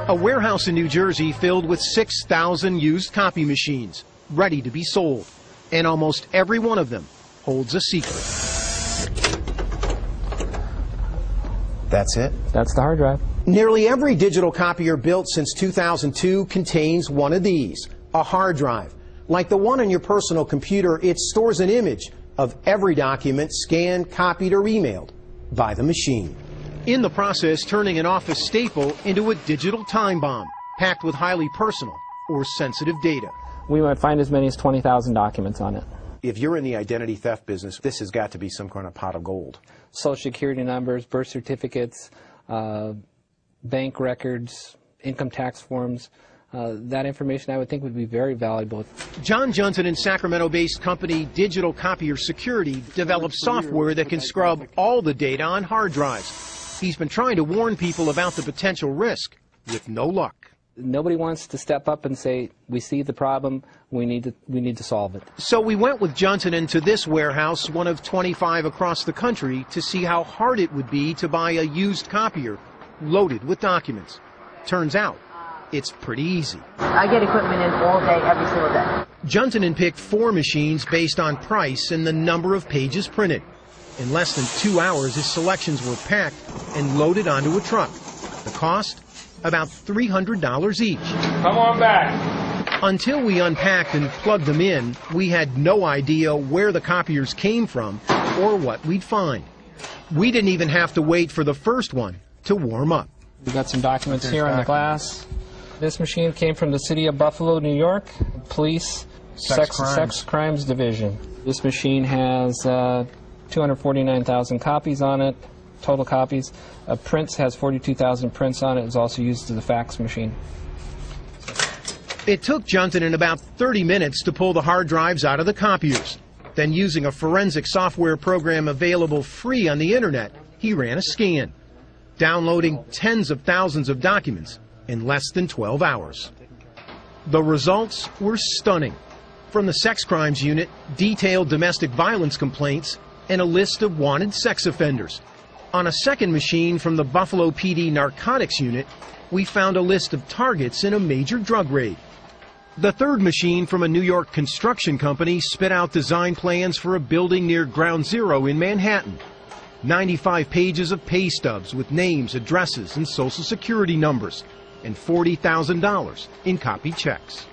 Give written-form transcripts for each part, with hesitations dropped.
A warehouse in New Jersey filled with 6,000 used copy machines, ready to be sold. And almost every one of them holds a secret. That's it? That's the hard drive. Nearly every digital copier built since 2002 contains one of these, a hard drive. Like the one on your personal computer, it stores an image of every document scanned, copied, or emailed by the machine. In the process, turning an office staple into a digital time bomb, packed with highly personal or sensitive data. We might find as many as 20,000 documents on it. If you're in the identity theft business, this has got to be some kind of pot of gold. Social security numbers, birth certificates, bank records, income tax forms. That information, I would think, would be very valuable. John Johnson and Sacramento-based company Digital Copier Security developed software that can scrub all the data on hard drives. He's been trying to warn people about the potential risk, with no luck. Nobody wants to step up and say, we see the problem, we need to solve it. So we went with Johnson to this warehouse, one of 25 across the country, to see how hard it would be to buy a used copier loaded with documents. Turns out, it's pretty easy. I get equipment in all day, every single day. Johnson picked 4 machines based on price and the number of pages printed. In less than 2 hours, his selections were packed and loaded onto a truck. The cost? About $300 each. Come on back. Until we unpacked and plugged them in, we had no idea where the copiers came from or what we'd find. We didn't even have to wait for the first one to warm up. We've got some documents here on the glass. This machine came from the city of Buffalo, New York, Police Sex Crimes Division. This machine has 249,000 copies on it, total copies. Prints has 42,000 prints on it. It's also used as a fax machine. It took Johnson about 30 minutes to pull the hard drives out of the copiers. Then, using a forensic software program available free on the internet, he ran a scan, downloading tens of thousands of documents in less than 12 hours. The results were stunning. From the sex crimes unit, detailed domestic violence complaints, and a list of wanted sex offenders. On a second machine from the Buffalo PD narcotics unit, we found a list of targets in a major drug raid. The third machine from a New York construction company spit out design plans for a building near Ground Zero in Manhattan. 95 pages of pay stubs with names, addresses, and social security numbers, and $40,000 in copied checks.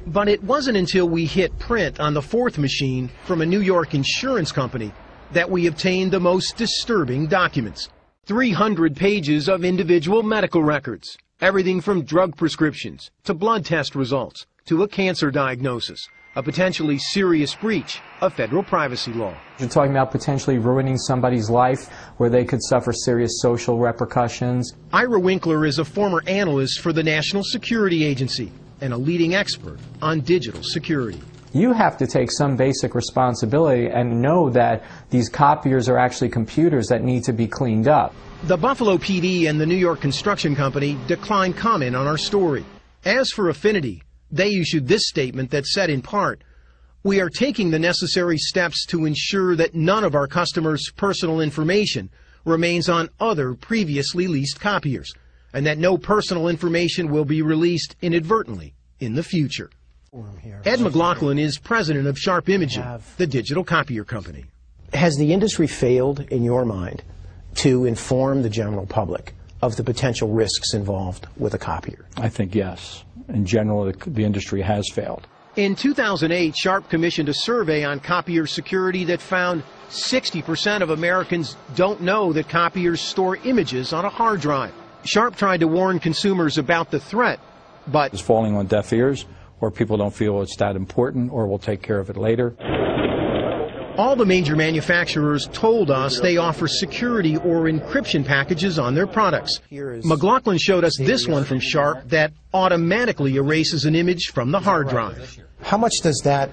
But it wasn't until we hit print on the fourth machine from a New York insurance company that we obtained the most disturbing documents. 300 pages of individual medical records, everything from drug prescriptions to blood test results to a cancer diagnosis, a potentially serious breach of federal privacy law. You're talking about potentially ruining somebody's life where they could suffer serious social repercussions. Ira Winkler is a former analyst for the National Security Agency and a leading expert on digital security. You have to take some basic responsibility and know that these copiers are actually computers that need to be cleaned up. The Buffalo PD and the New York Construction Company declined comment on our story. As for Affinity, they issued this statement that said in part, "We are taking the necessary steps to ensure that none of our customers' personal information remains on other previously leased copiers, and that no personal information will be released inadvertently in the future." Ed McLaughlin is president of Sharp Imaging, the digital copier company. Has the industry failed, in your mind, to inform the general public of the potential risks involved with a copier? I think yes. In general, the industry has failed. In 2008, Sharp commissioned a survey on copier security that found 60% of Americans don't know that copiers store images on a hard drive. Sharp tried to warn consumers about the threat, but it's falling on deaf ears, or people don't feel it's that important, or we'll take care of it later. All the major manufacturers told us they offer security or encryption packages on their products. McLaughlin showed us this one from Sharp that automatically erases an image from the hard drive. How much does that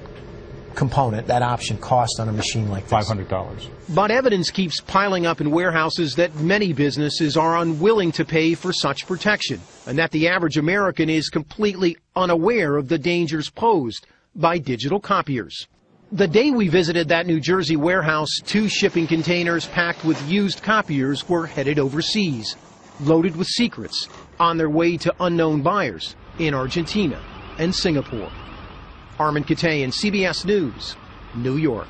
component, that option, cost on a machine like this? $500. But evidence keeps piling up in warehouses that many businesses are unwilling to pay for such protection, and that the average American is completely unaware of the dangers posed by digital copiers. The day we visited that New Jersey warehouse, 2 shipping containers packed with used copiers were headed overseas. loaded with secrets on their way to unknown buyers in Argentina and Singapore. Armin Katay, CBS News, New York.